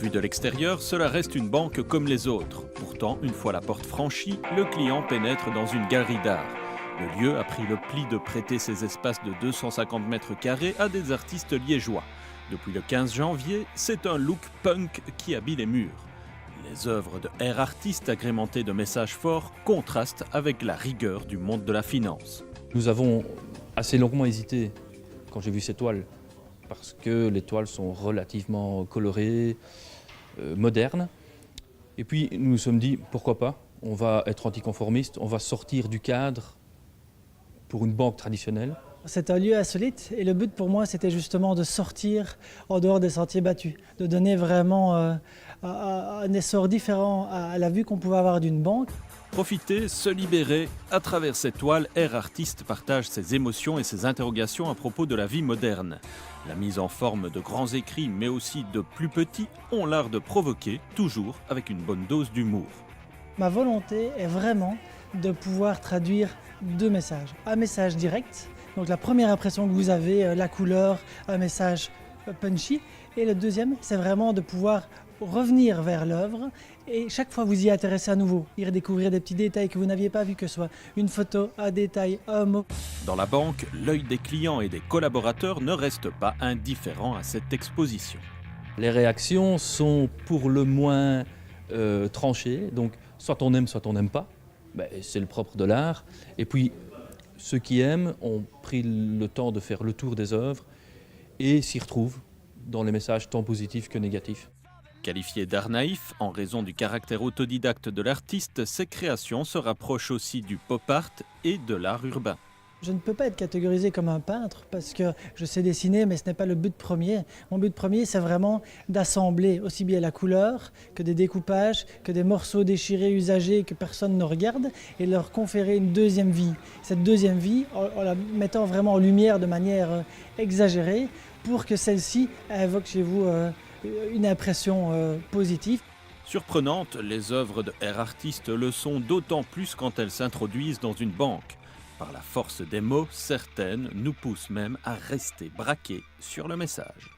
Vu de l'extérieur, cela reste une banque comme les autres. Pourtant, une fois la porte franchie, le client pénètre dans une galerie d'art. Le lieu a pris le pli de prêter ses espaces de 250 mètres carrés à des artistes liégeois. Depuis le 15 janvier, c'est un look punk qui habille les murs. Les œuvres de Air Artist agrémentées de messages forts contrastent avec la rigueur du monde de la finance. Nous avons assez longuement hésité quand j'ai vu ces toiles, parce que les toiles sont relativement colorées, modernes. Et puis nous nous sommes dit, pourquoi pas, on va être anticonformiste, on va sortir du cadre pour une banque traditionnelle. C'est un lieu insolite et le but pour moi c'était justement de sortir en dehors des sentiers battus, de donner vraiment un essor différent à la vue qu'on pouvait avoir d'une banque. Profiter, se libérer, à travers cette toile, Air Artist partage ses émotions et ses interrogations à propos de la vie moderne. La mise en forme de grands écrits mais aussi de plus petits ont l'art de provoquer, toujours avec une bonne dose d'humour. Ma volonté est vraiment de pouvoir traduire deux messages. Un message direct, donc la première impression que vous avez, la couleur, un message punchy. Et le deuxième, c'est vraiment de pouvoir revenir vers l'œuvre et chaque fois vous y intéresser à nouveau, y redécouvrir des petits détails que vous n'aviez pas vus, que ce soit une photo, un détail, un mot. Dans la banque, l'œil des clients et des collaborateurs ne reste pas indifférent à cette exposition. Les réactions sont pour le moins tranchées, donc soit on aime, soit on n'aime pas. C'est le propre de l'art. Et puis, ceux qui aiment ont pris le temps de faire le tour des œuvres et s'y retrouvent dans les messages tant positifs que négatifs. Qualifié d'art naïf, en raison du caractère autodidacte de l'artiste, ses créations se rapprochent aussi du pop art et de l'art urbain. Je ne peux pas être catégorisé comme un peintre parce que je sais dessiner, mais ce n'est pas le but premier. Mon but premier, c'est vraiment d'assembler aussi bien la couleur que des découpages, que des morceaux déchirés, usagés, que personne ne regarde, et leur conférer une deuxième vie. Cette deuxième vie, en la mettant vraiment en lumière de manière exagérée, pour que celle-ci évoque chez vous une impression positive. Surprenantes, les œuvres de Air Artist le sont d'autant plus quand elles s'introduisent dans une banque. Par la force des mots, certaines nous poussent même à rester braqués sur le message.